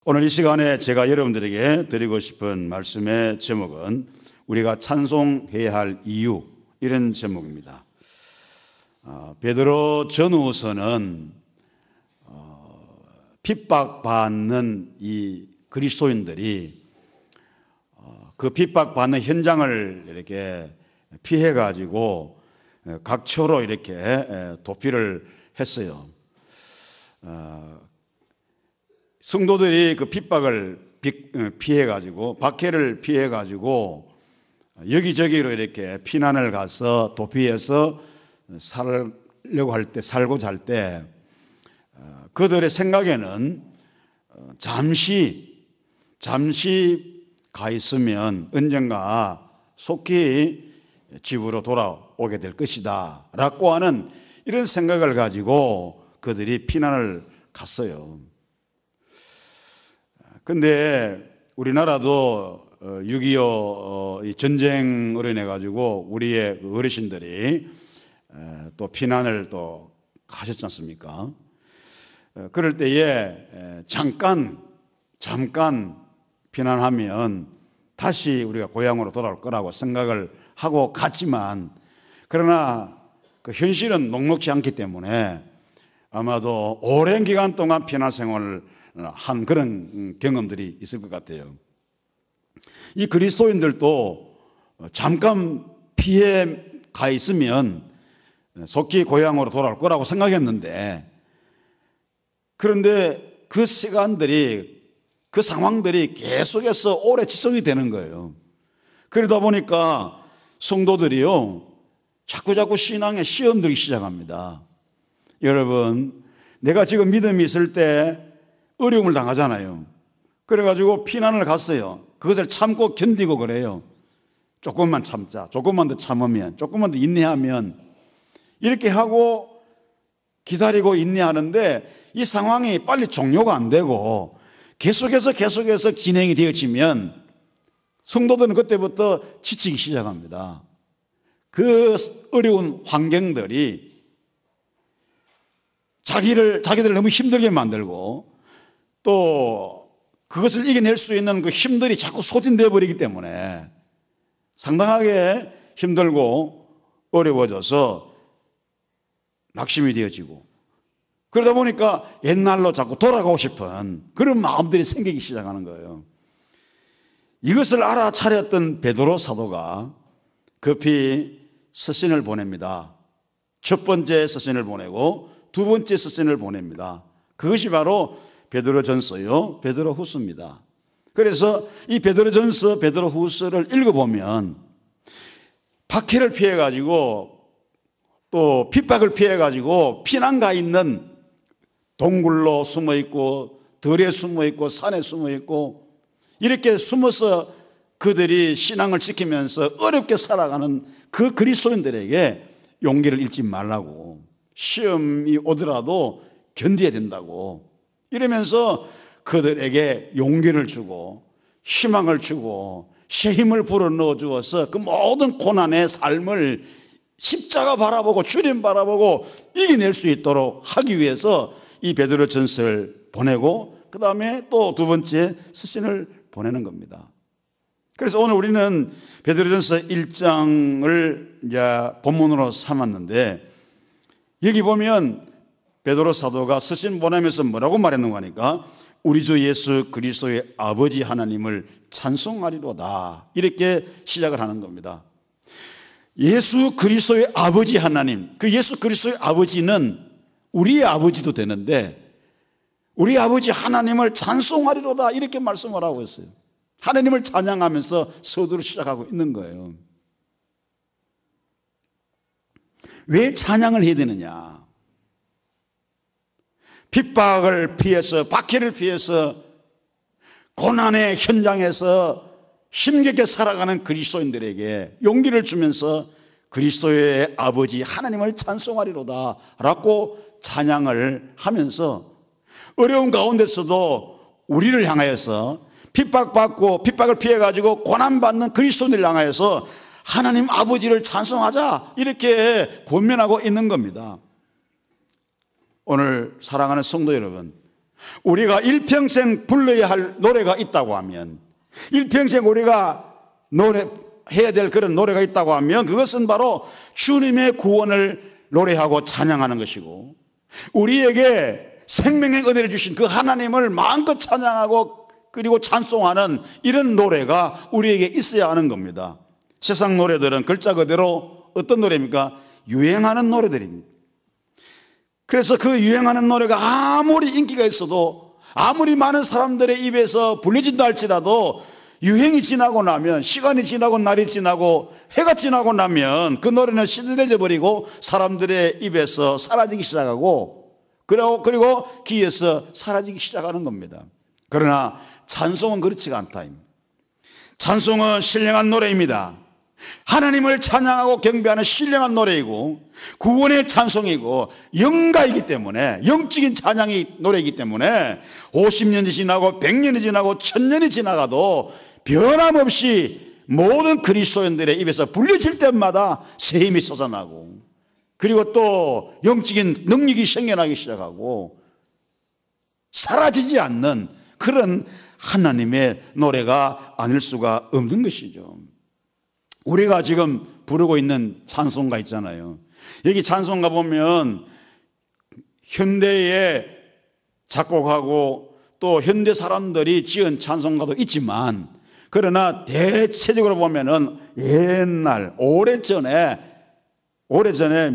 오늘 이 시간에 제가 여러분들에게 드리고 싶은 말씀의 제목은 우리가 찬송해야 할 이유, 이런 제목입니다. 베드로 전후서는 핍박받는 이 그리스도인들이 그 핍박받는 현장을 이렇게 피해가지고 각처로 이렇게 도피를 했어요. 성도들이 그 핍박을 피해가지고, 박해를 피해가지고 여기저기로 이렇게 피난을 가서 도피해서 살고자 할 때 그들의 생각에는 잠시 가 있으면 언젠가 속히 집으로 돌아오게 될 것이다 라고 하는 이런 생각을 가지고 그들이 피난을 갔어요. 근데 우리나라도 6.25 전쟁으로 인해 가지고 우리의 어르신들이 또 피난을 또 가셨지 않습니까? 그럴 때에 잠깐 피난하면 다시 우리가 고향으로 돌아올 거라고 생각을 하고 갔지만, 그러나 그 현실은 녹록지 않기 때문에 아마도 오랜 기간 동안 피난 생활을 한 그런 경험들이 있을 것 같아요. 이 그리스도인들도 잠깐 피해 가 있으면 속히 고향으로 돌아올 거라고 생각했는데, 그런데 그 시간들이, 그 상황들이 계속해서 오래 지속이 되는 거예요. 그러다 보니까 성도들이요, 자꾸 신앙에 시험 들기 시작합니다. 여러분, 내가 지금 믿음이 있을 때 어려움을 당하잖아요. 그래가지고 피난을 갔어요. 그것을 참고 견디고 그래요. 조금만 참자, 조금만 더 참으면, 조금만 더 인내하면, 이렇게 하고 기다리고 인내하는데 이 상황이 빨리 종료가 안 되고 계속해서 진행이 되어지면 성도들은 그때부터 지치기 시작합니다. 그 어려운 환경들이 자기들을 너무 힘들게 만들고, 또 그것을 이겨낼 수 있는 그 힘들이 자꾸 소진되어 버리기 때문에 상당하게 힘들고 어려워져서 낙심이 되어지고, 그러다 보니까 옛날로 자꾸 돌아가고 싶은 그런 마음들이 생기기 시작하는 거예요. 이것을 알아차렸던 베드로 사도가 급히 서신을 보냅니다. 첫 번째 서신을 보내고 두 번째 서신을 보냅니다. 그것이 바로 베드로전서요, 베드로후서입니다. 그래서 이 베드로전서, 베드로후서를 읽어보면 박해를 피해가지고 또 핍박을 피해가지고 피난가 있는, 동굴로 숨어있고 들에 숨어있고 산에 숨어있고 이렇게 숨어서 그들이 신앙을 지키면서 어렵게 살아가는 그 그리스도인들에게 용기를 잃지 말라고, 시험이 오더라도 견뎌야 된다고, 이러면서 그들에게 용기를 주고 희망을 주고 새 힘을 불어넣어 주어서 그 모든 고난의 삶을 십자가 바라보고 주님 바라보고 이겨낼 수 있도록 하기 위해서 이 베드로전서를 보내고, 그 다음에 또 두 번째 서신을 보내는 겁니다. 그래서 오늘 우리는 베드로전서 1장을 이제 본문으로 삼았는데, 여기 보면 베드로 사도가 서신 보내면서 뭐라고 말했는가 하니까 우리 주 예수 그리스도의 아버지 하나님을 찬송하리로다, 이렇게 시작을 하는 겁니다. 예수 그리스도의 아버지 하나님, 그 예수 그리스도의 아버지는 우리의 아버지도 되는데 우리 아버지 하나님을 찬송하리로다, 이렇게 말씀을 하고 있어요. 하나님을 찬양하면서 서두를 시작하고 있는 거예요. 왜 찬양을 해야 되느냐? 핍박을 피해서, 박해를 피해서 고난의 현장에서 힘겹게 살아가는 그리스도인들에게 용기를 주면서 그리스도의 아버지 하나님을 찬송하리로다 라고 찬양을 하면서 어려운 가운데서도 우리를 향하여서 핍박받고 핍박을 피해가지고 고난받는 그리스도인을 향하여서 하나님 아버지를 찬송하자 이렇게 권면하고 있는 겁니다. 오늘 사랑하는 성도 여러분, 우리가 일평생 불러야 할 노래가 있다고 하면, 일평생 우리가 해야 될 그런 노래가 있다고 하면 그것은 바로 주님의 구원을 노래하고 찬양하는 것이고, 우리에게 생명의 은혜를 주신 그 하나님을 마음껏 찬양하고 그리고 찬송하는 이런 노래가 우리에게 있어야 하는 겁니다. 세상 노래들은 글자 그대로 어떤 노래입니까? 유행하는 노래들입니다. 그래서 그 유행하는 노래가 아무리 인기가 있어도, 아무리 많은 사람들의 입에서 불려진다 할지라도 유행이 지나고 나면, 시간이 지나고 날이 지나고 해가 지나고 나면 그 노래는 시들해져 버리고 사람들의 입에서 사라지기 시작하고, 그리고 귀에서 사라지기 시작하는 겁니다. 그러나 찬송은 그렇지가 않다. 찬송은 신령한 노래입니다. 하나님을 찬양하고 경배하는 신령한 노래이고 구원의 찬송이고 영가이기 때문에, 영적인 찬양이 노래이기 때문에 50년이 지나고 100년이 지나고 1000년이 지나가도 변함없이 모든 그리스도인들의 입에서 불려질 때마다 새 힘이 솟아나고, 그리고 또 영적인 능력이 생겨나기 시작하고 사라지지 않는 그런 하나님의 노래가 아닐 수가 없는 것이죠. 우리가 지금 부르고 있는 찬송가 있잖아요. 여기 찬송가 보면 현대에 작곡하고 또 현대 사람들이 지은 찬송가도 있지만, 그러나 대체적으로 보면은 옛날 오래전에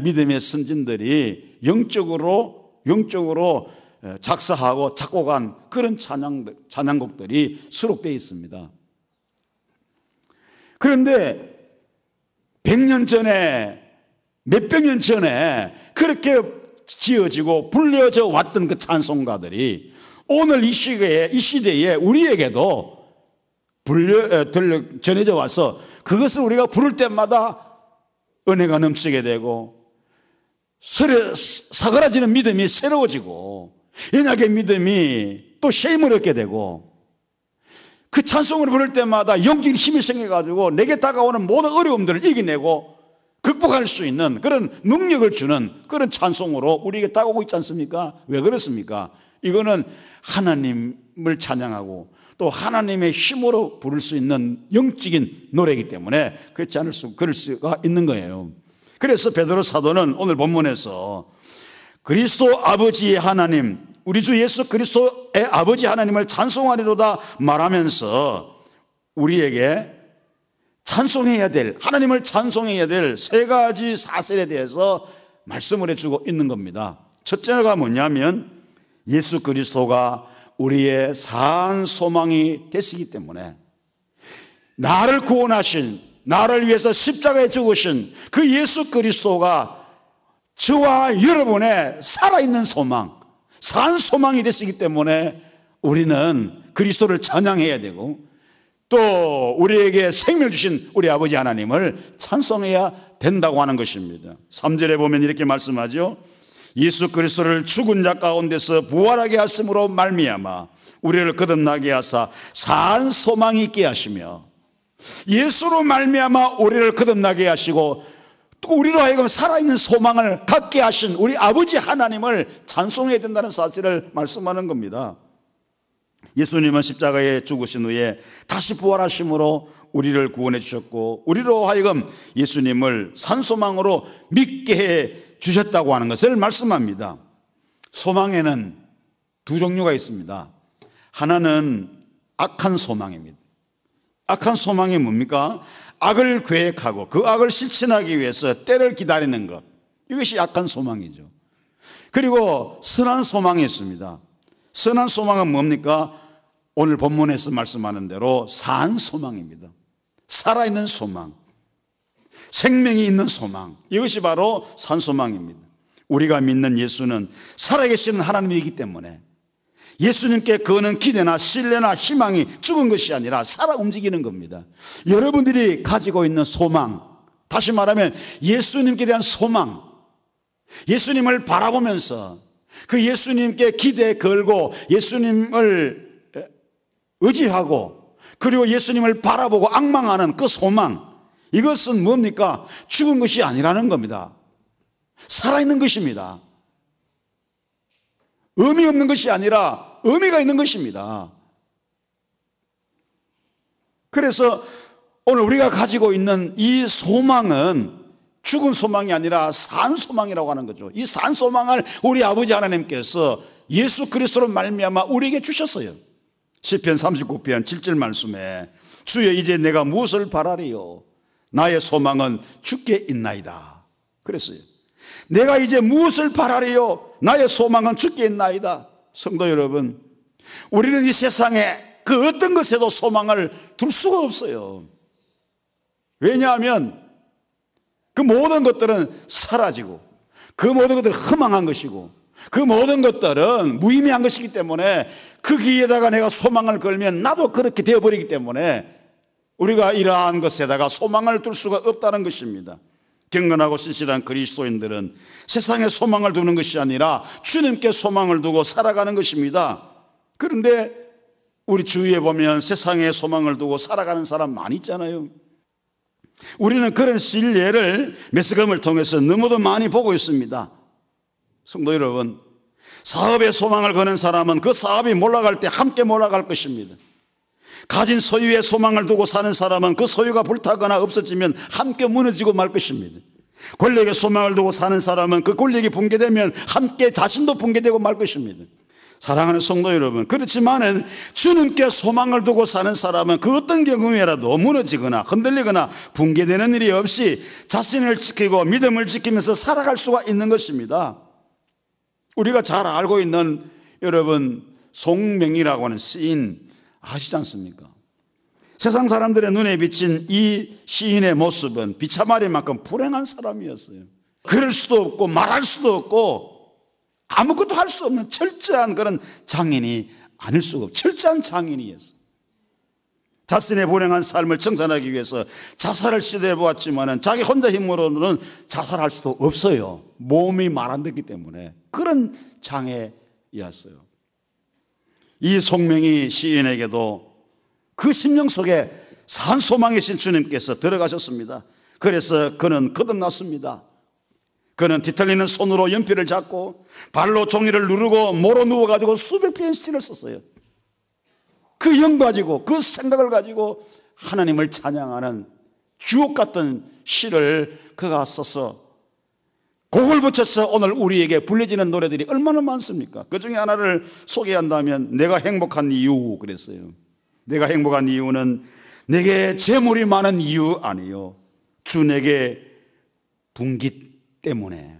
믿음의 선진들이 영적으로 작사하고 작곡한 그런 찬양곡들이 수록되어 있습니다. 그런데 100년 전에, 몇백 년 전에 그렇게 지어지고 불려져 왔던 그 찬송가들이 오늘 이 시대에 우리에게도 전해져 와서 그것을 우리가 부를 때마다 은혜가 넘치게 되고 사그라지는 믿음이 새로워지고 연약의 믿음이 또 쉼을 얻게 되고, 그 찬송을 부를 때마다 영적인 힘이 생겨가지고 내게 다가오는 모든 어려움들을 이겨내고 극복할 수 있는 그런 능력을 주는 그런 찬송으로 우리에게 다가오고 있지 않습니까? 왜 그렇습니까? 이거는 하나님을 찬양하고 또 하나님의 힘으로 부를 수 있는 영적인 노래이기 때문에 그럴 수가 있는 거예요. 그래서 베드로 사도는 오늘 본문에서 그리스도 아버지 하나님, 우리 주 예수 그리스도의 아버지 하나님을 찬송하리로다 말하면서 우리에게 찬송해야 될, 하나님을 찬송해야 될 세 가지 사실에 대해서 말씀을 해주고 있는 겁니다. 첫째가 뭐냐면 예수 그리스도가 우리의 산 소망이 되시기 때문에, 나를 구원하신, 나를 위해서 십자가에 죽으신 그 예수 그리스도가 저와 여러분의 살아있는 소망, 산 소망이 되시기 때문에 우리는 그리스도를 찬양해야 되고 또 우리에게 생명을 주신 우리 아버지 하나님을 찬송해야 된다고 하는 것입니다. 3절에 보면 이렇게 말씀하죠. 예수 그리스도를 죽은 자 가운데서 부활하게 하심으로 말미암아 우리를 거듭나게 하사 산 소망이 있게 하시며, 예수로 말미암아 우리를 거듭나게 하시고 또 우리로 하여금 살아있는 소망을 갖게 하신 우리 아버지 하나님을 찬송해야 된다는 사실을 말씀하는 겁니다. 예수님은 십자가에 죽으신 후에 다시 부활하심으로 우리를 구원해 주셨고 우리로 하여금 예수님을 산소망으로 믿게 해 주셨다고 하는 것을 말씀합니다. 소망에는 두 종류가 있습니다. 하나는 악한 소망입니다. 악한 소망이 뭡니까? 악을 계획하고 그 악을 실천하기 위해서 때를 기다리는 것, 이것이 악한 소망이죠. 그리고 선한 소망이 있습니다. 선한 소망은 뭡니까? 오늘 본문에서 말씀하는 대로 산 소망입니다. 살아있는 소망, 생명이 있는 소망, 이것이 바로 산 소망입니다. 우리가 믿는 예수는 살아계시는 하나님이기 때문에 예수님께 거는 기대나 신뢰나 희망이 죽은 것이 아니라 살아 움직이는 겁니다. 여러분들이 가지고 있는 소망, 다시 말하면 예수님께 대한 소망, 예수님을 바라보면서 그 예수님께 기대 걸고 예수님을 의지하고 그리고 예수님을 바라보고 앙망하는 그 소망, 이것은 뭡니까? 죽은 것이 아니라는 겁니다. 살아있는 것입니다. 의미 없는 것이 아니라 의미가 있는 것입니다. 그래서 오늘 우리가 가지고 있는 이 소망은 죽은 소망이 아니라 산 소망이라고 하는 거죠. 이 산 소망을 우리 아버지 하나님께서 예수 그리스도로 말미암아 우리에게 주셨어요. 시편 39편 7절 말씀에 주여 이제 내가 무엇을 바라리요? 나의 소망은 주께 있나이다. 그랬어요. 내가 이제 무엇을 바라리요? 나의 소망은 주께 있나이다. 성도 여러분, 우리는 이 세상에 그 어떤 것에도 소망을 둘 수가 없어요. 왜냐하면 그 모든 것들은 사라지고 그 모든 것들은 허망한 것이고 그 모든 것들은 무의미한 것이기 때문에 거기에다가 내가 소망을 걸면 나도 그렇게 되어버리기 때문에 우리가 이러한 것에다가 소망을 둘 수가 없다는 것입니다. 경건하고 신실한 그리스도인들은 세상에 소망을 두는 것이 아니라 주님께 소망을 두고 살아가는 것입니다. 그런데 우리 주위에 보면 세상에 소망을 두고 살아가는 사람 많이 있잖아요. 우리는 그런 실례를 매스컴을 통해서 너무도 많이 보고 있습니다. 성도 여러분, 사업에 소망을 거는 사람은 그 사업이 몰아갈 때 함께 몰아갈 것입니다. 가진 소유에 소망을 두고 사는 사람은 그 소유가 불타거나 없어지면 함께 무너지고 말 것입니다. 권력에 소망을 두고 사는 사람은 그 권력이 붕괴되면 함께 자신도 붕괴되고 말 것입니다. 사랑하는 성도 여러분, 그렇지만은 주님께 소망을 두고 사는 사람은 그 어떤 경우에라도 무너지거나 흔들리거나 붕괴되는 일이 없이 자신을 지키고 믿음을 지키면서 살아갈 수가 있는 것입니다. 우리가 잘 알고 있는 여러분 송명이라고 하는 시인 아시지 않습니까? 세상 사람들의 눈에 비친 이 시인의 모습은 비참하리만큼 불행한 사람이었어요. 그럴 수도 없고 말할 수도 없고 아무것도 할 수 없는 철저한 그런 장인이 아닐 수가 없고 철저한 장인이었어요. 자신의 불행한 삶을 청산하기 위해서 자살을 시도해 보았지만 자기 혼자 힘으로는 자살할 수도 없어요. 몸이 말 안 듣기 때문에. 그런 장애였어요. 이 송명이 시인에게도 그 심령 속에 산 소망이신 주님께서 들어가셨습니다. 그래서 그는 거듭났습니다. 그는 뒤틀리는 손으로 연필을 잡고 발로 종이를 누르고 모로 누워가지고 수백 편의 시를 썼어요. 그 영 가지고 그 생각을 가지고 하나님을 찬양하는 주옥 같은 시를 그가 써서 곡을 붙여서 오늘 우리에게 불려지는 노래들이 얼마나 많습니까? 그 중에 하나를 소개한다면 내가 행복한 이유 그랬어요. 내가 행복한 이유는 내게 재물이 많은 이유 아니요, 주 내게 분기 때문에.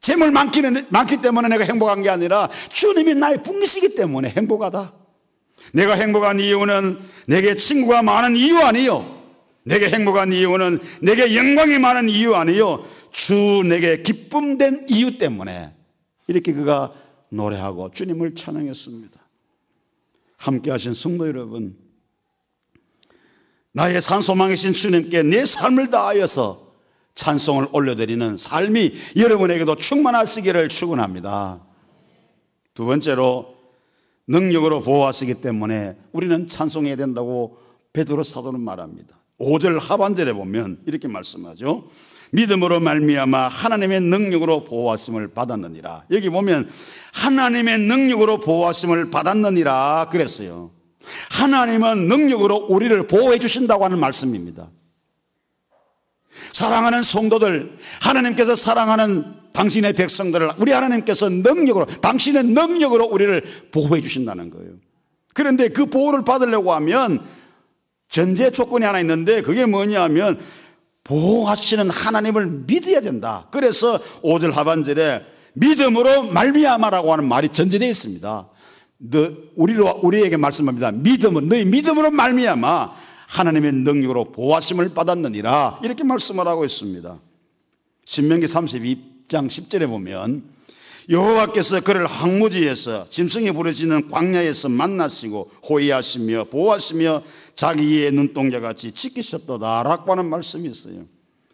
재물 많기 때문에 내가 행복한 게 아니라 주님이 나의 분기시기 때문에 행복하다. 내가 행복한 이유는 내게 친구가 많은 이유 아니요, 내게 행복한 이유는 내게 영광이 많은 이유 아니요, 주 내게 기쁨된 이유 때문에. 이렇게 그가 노래하고 주님을 찬양했습니다. 함께 하신 성도 여러분, 나의 산소망이신 주님께 내 삶을 다하여서 찬송을 올려드리는 삶이 여러분에게도 충만하시기를 축원합니다. 두 번째로, 능력으로 보호하시기 때문에 우리는 찬송해야 된다고 베드로 사도는 말합니다. 5절 하반절에 보면 이렇게 말씀하죠. 믿음으로 말미암아 하나님의 능력으로 보호하심을 받았느니라. 여기 보면 하나님의 능력으로 보호하심을 받았느니라 그랬어요. 하나님은 능력으로 우리를 보호해 주신다고 하는 말씀입니다. 사랑하는 성도들, 하나님께서 사랑하는 당신의 백성들을 우리 하나님께서 능력으로, 당신의 능력으로 우리를 보호해 주신다는 거예요. 그런데 그 보호를 받으려고 하면 전제 조건이 하나 있는데 그게 뭐냐면 보호하시는 하나님을 믿어야 된다. 그래서 5절 하반절에 믿음으로 말미암아라고 하는 말이 전제되어 있습니다. 우리에게 말씀합니다. 믿음은, 너희 믿음으로 말미암아 하나님의 능력으로 보호하심을 받았느니라, 이렇게 말씀을 하고 있습니다. 신명기 32장 10절에 보면 여호와께서 그를 황무지에서 짐승이 부러지는 광야에서 만나시고 호위하시며 보호하시며 자기의 눈동자같이 지키셨도다 라고 하는 말씀이 있어요.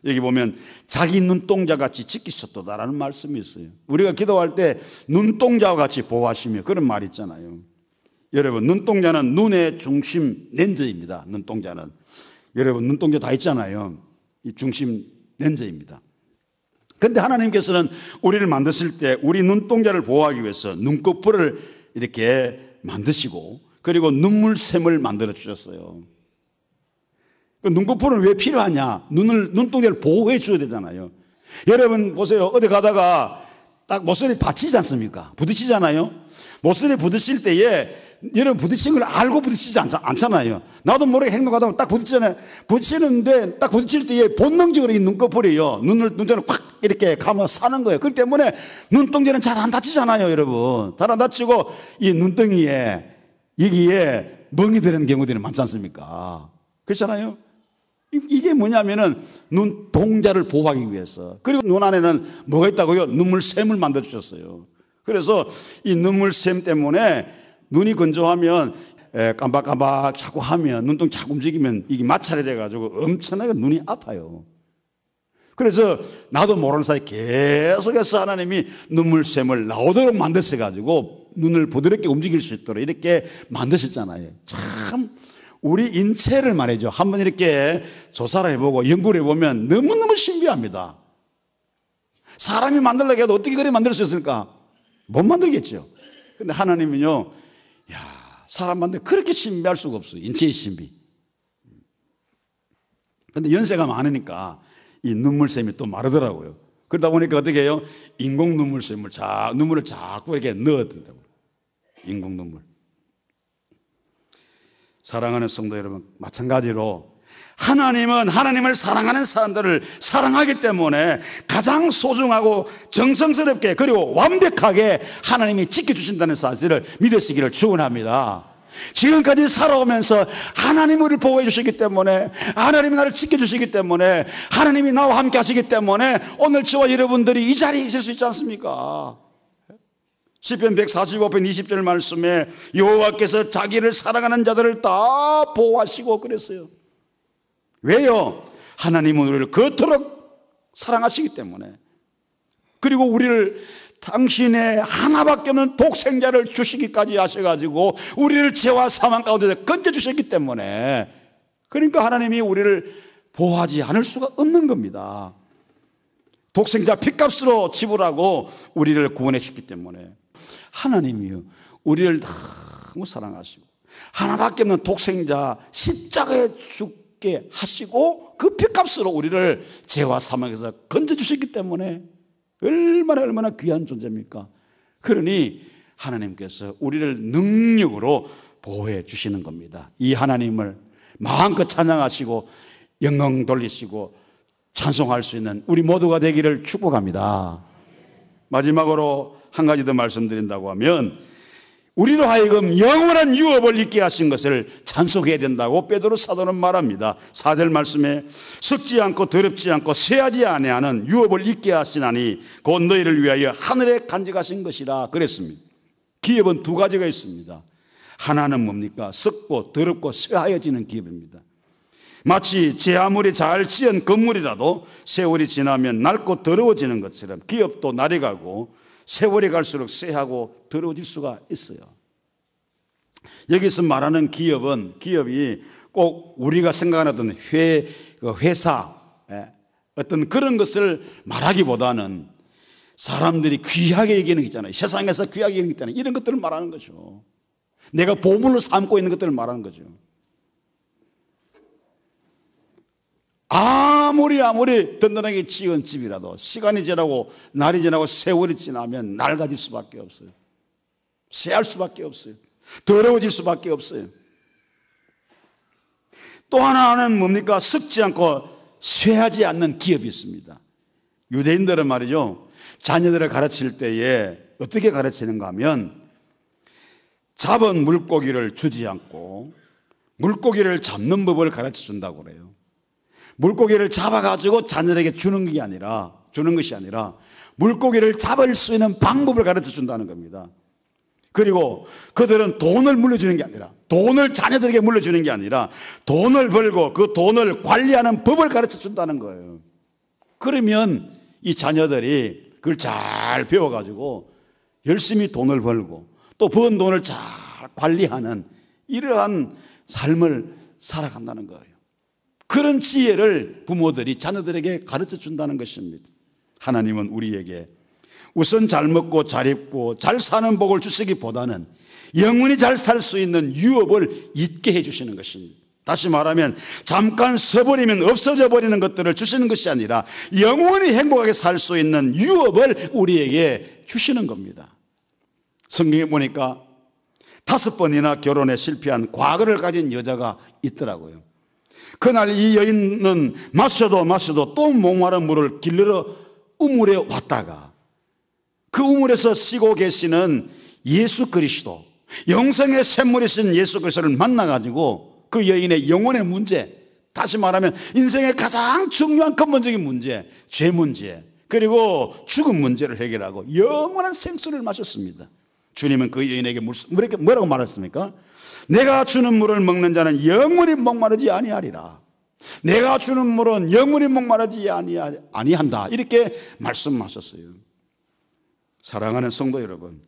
여기 보면 자기 눈동자 같이 지키셨도다라는 말씀이 있어요. 우리가 기도할 때 눈동자와 같이 보호하시며 그런 말이 있잖아요. 여러분, 눈동자는 눈의 중심 렌즈입니다. 눈동자는 여러분 눈동자 다 있잖아요. 이 중심 렌즈입니다. 그런데 하나님께서는 우리를 만드실 때 우리 눈동자를 보호하기 위해서 눈꺼풀을 이렇게 만드시고 그리고 눈물샘을 만들어 주셨어요. 눈꺼풀은 왜 필요하냐? 눈동자를 보호해 줘야 되잖아요. 여러분 보세요. 어디 가다가 딱 모서리 받치지 않습니까? 부딪히잖아요. 모서리 부딪힐 때에 여러분 부딪힌 걸 알고 부딪히지 않잖아요. 나도 모르게 행동하다 보면 딱 부딪히잖아요. 부딪히는데 딱 부딪힐 때에 본능적으로 이 눈꺼풀이요. 눈동자를 확 이렇게 감아 사는 거예요. 그렇기 때문에 눈동자는 잘 안 다치잖아요, 여러분. 잘 안 다치고 이 눈덩이에 여기에 멍이 드는 경우들이 많지 않습니까? 그렇잖아요. 이게 뭐냐면은 눈동자를 보호하기 위해서. 그리고 눈 안에는 뭐가 있다고요? 눈물샘을 만들어 주셨어요. 그래서 이 눈물샘 때문에 눈이 건조하면 깜박깜박 자꾸 하면 눈동 자꾸 움직이면 이게 마찰이 돼가지고 엄청나게 눈이 아파요. 그래서 나도 모르는 사이 계속해서 하나님이 눈물샘을 나오도록 만드셔가지고 눈을 부드럽게 움직일 수 있도록 이렇게 만드셨잖아요. 참 우리 인체를 말이죠. 한번 이렇게 조사를 해보고 연구를 해보면 너무너무 신비합니다. 사람이 만들려고 해도 어떻게 그래 만들 수 있을까? 못 만들겠죠. 근데 하나님은요, 사람 만들 그렇게 신비할 수가 없어요. 인체의 신비. 근데 연세가 많으니까 이 눈물샘이 또 마르더라고요. 그러다 보니까 어떻게 해요? 인공 눈물샘을 눈물을 자꾸 이렇게 넣어둔다고. 인공 눈물. 사랑하는 성도 여러분, 마찬가지로 하나님은 하나님을 사랑하는 사람들을 사랑하기 때문에 가장 소중하고 정성스럽게 그리고 완벽하게 하나님이 지켜주신다는 사실을 믿으시기를 축원합니다. 지금까지 살아오면서 하나님이 우리를 보호해 주시기 때문에, 하나님이 나를 지켜주시기 때문에, 하나님이 나와 함께 하시기 때문에 오늘 저와 여러분들이 이 자리에 있을 수 있지 않습니까? 시편 145편 20절 말씀에 여호와께서 자기를 사랑하는 자들을 다 보호하시고 그랬어요. 왜요? 하나님은 우리를 그토록 사랑하시기 때문에. 그리고 우리를 당신의 하나밖에 없는 독생자를 주시기까지 하셔가지고 우리를 죄와 사망 가운데 건져주셨기 때문에, 그러니까 하나님이 우리를 보호하지 않을 수가 없는 겁니다. 독생자 핏값으로 지불하고 우리를 구원해 주셨기 때문에. 하나님이요, 우리를 너무 사랑하시고 하나밖에 없는 독생자 십자가에 죽게 하시고 그 핏값으로 우리를 죄와 사망에서 건져주셨기 때문에 얼마나 귀한 존재입니까? 그러니 하나님께서 우리를 능력으로 보호해 주시는 겁니다. 이 하나님을 마음껏 찬양하시고 영광 돌리시고 찬송할 수 있는 우리 모두가 되기를 축복합니다. 마지막으로 한 가지 더 말씀드린다고 하면, 우리로 하여금 영원한 유업을 잊게 하신 것을 찬송해야 된다고 베드로 사도는 말합니다. 4절 말씀에 썩지 않고 더럽지 않고 쇠하지 아니하는 유업을 잊게 하시나니 곧 너희를 위하여 하늘에 간직하신 것이라 그랬습니다. 기업은 두 가지가 있습니다. 하나는 뭡니까? 썩고 더럽고 쇠하여지는 기업입니다. 마치 제 아무리 잘 지은 건물이라도 세월이 지나면 낡고 더러워지는 것처럼 기업도 날이 가고 세월이 갈수록 쇠하고 더러워질 수가 있어요. 여기서 말하는 기업이 꼭 우리가 생각하는 회사, 어떤 그런 것을 말하기보다는 사람들이 귀하게 여기는 게 있잖아요. 세상에서 귀하게 여기는 게 있잖아요. 이런 것들을 말하는 거죠. 내가 보물로 삼고 있는 것들을 말하는 거죠. 아무리 든든하게 지은 집이라도 시간이 지나고 날이 지나고 세월이 지나면 낡아질 수밖에 없어요. 쇠할 수밖에 없어요. 더러워질 수밖에 없어요. 또 하나는 뭡니까? 썩지 않고 쇠하지 않는 기업이 있습니다. 유대인들은 말이죠, 자녀들을 가르칠 때에 어떻게 가르치는가 하면 잡은 물고기를 주지 않고 물고기를 잡는 법을 가르쳐 준다고 그래요. 물고기를 잡아가지고 자녀에게 주는 것이 아니라 물고기를 잡을 수 있는 방법을 가르쳐 준다는 겁니다. 그리고 그들은 돈을 물려주는 게 아니라, 돈을 자녀들에게 물려주는 게 아니라 돈을 벌고 그 돈을 관리하는 법을 가르쳐 준다는 거예요. 그러면 이 자녀들이 그걸 잘 배워가지고 열심히 돈을 벌고 또 번 돈을 잘 관리하는 이러한 삶을 살아간다는 거예요. 그런 지혜를 부모들이 자녀들에게 가르쳐 준다는 것입니다. 하나님은 우리에게 우선 잘 먹고 잘 입고 잘 사는 복을 주시기보다는 영원히 잘 살 수 있는 유업을 있게 해주시는 것입니다. 다시 말하면 잠깐 써버리면 없어져 버리는 것들을 주시는 것이 아니라 영원히 행복하게 살 수 있는 유업을 우리에게 주시는 겁니다. 성경에 보니까 5번이나 결혼에 실패한 과거를 가진 여자가 있더라고요. 그날 이 여인은 마셔도 또 목마른 물을 길러 우물에 왔다가 그 우물에서 쉬고 계시는 예수 그리스도, 영생의 샘물이신 예수 그리스도를 만나가지고 그 여인의 영혼의 문제, 다시 말하면 인생의 가장 중요한 근본적인 문제, 죄 문제, 그리고 죽음 문제를 해결하고 영원한 생수를 마셨습니다. 주님은 그 여인에게 뭐라고 말했습니까? 내가 주는 물을 먹는 자는 영원히 목마르지 아니하리라. 내가 주는 물은 영원히 목마르지 아니한다. 이렇게 말씀하셨어요. 사랑하는 성도 여러분,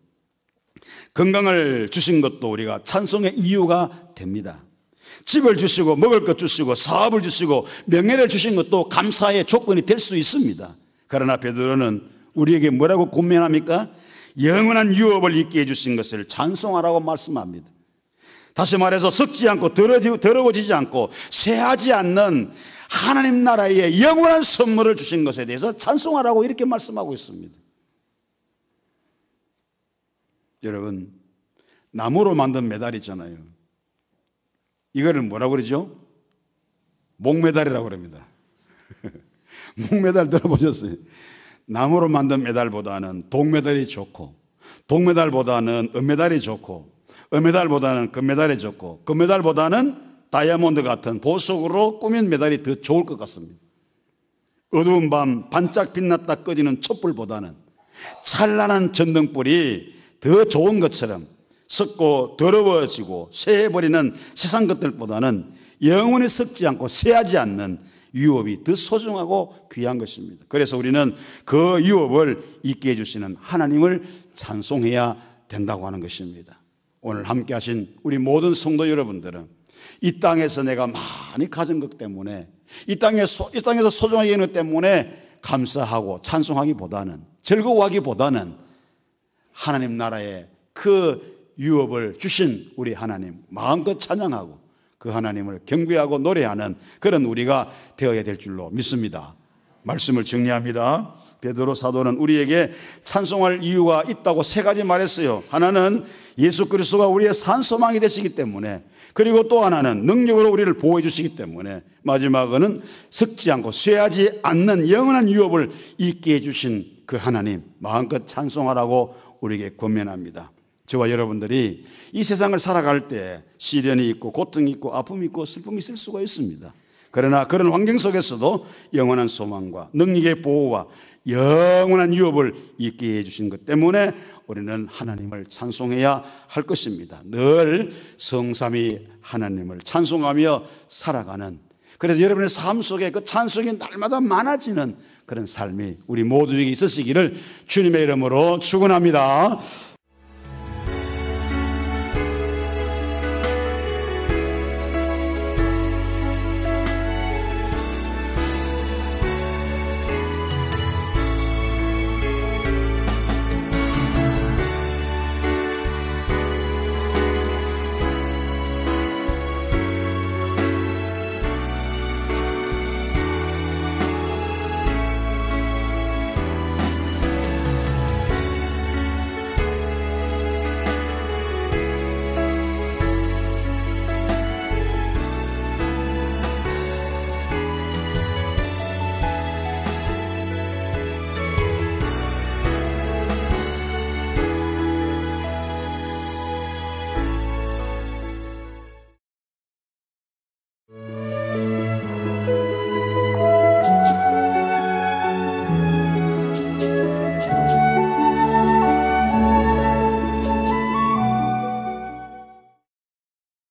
건강을 주신 것도 우리가 찬송의 이유가 됩니다. 집을 주시고 먹을 것 주시고 사업을 주시고 명예를 주신 것도 감사의 조건이 될 수 있습니다. 그러나 베드로는 우리에게 뭐라고 권면합니까? 영원한 유업을 있게 해주신 것을 찬송하라고 말씀합니다. 다시 말해서 썩지 않고 더러워지지 않고 쇠하지 않는 하나님 나라의 영원한 선물을 주신 것에 대해서 찬송하라고 이렇게 말씀하고 있습니다. 여러분, 나무로 만든 메달 있잖아요. 이거를 뭐라고 그러죠? 목메달이라고 그럽니다. 목메달 들어보셨어요? 나무로 만든 메달보다는 동메달이 좋고, 동메달보다는 은메달이 좋고, 은메달보다는 금메달이 좋고, 금메달보다는 다이아몬드 같은 보석으로 꾸민 메달이 더 좋을 것 같습니다. 어두운 밤 반짝 빛났다 꺼지는 촛불보다는 찬란한 전등불이 더 좋은 것처럼 썩고 더러워지고 쇠해버리는 세상 것들보다는 영원히 썩지 않고 쇠하지 않는 유업이 더 소중하고 귀한 것입니다. 그래서 우리는 그 유업을 있게 해주시는 하나님을 찬송해야 된다고 하는 것입니다. 오늘 함께 하신 우리 모든 성도 여러분들은 이 땅에서 내가 많이 가진 것 때문에 이 땅에서 소중하게 여기는 것 때문에 감사하고 찬송하기보다는, 즐거워하기보다는 하나님 나라의 그 유업을 주신 우리 하나님 마음껏 찬양하고 그 하나님을 경배하고 노래하는 그런 우리가 되어야 될 줄로 믿습니다. 말씀을 정리합니다. 베드로 사도는 우리에게 찬송할 이유가 있다고 3가지 말했어요. 하나는 예수 그리스도가 우리의 산 소망이 되시기 때문에, 그리고 또 하나는 능력으로 우리를 보호해 주시기 때문에, 마지막은 썩지 않고 쇠하지 않는 영원한 유업을 있게 해주신 그 하나님 마음껏 찬송하라고 우리에게 권면합니다. 저와 여러분들이 이 세상을 살아갈 때 시련이 있고 고통이 있고 아픔이 있고 슬픔이 있을 수가 있습니다. 그러나 그런 환경 속에서도 영원한 소망과 능력의 보호와 영원한 유업을 있게 해주신 것 때문에 우리는 하나님을 찬송해야 할 것입니다. 늘 성삼위 하나님을 찬송하며 살아가는, 그래서 여러분의 삶 속에 그 찬송이 날마다 많아지는 그런 삶이 우리 모두에게 있으시기를 주님의 이름으로 축원합니다.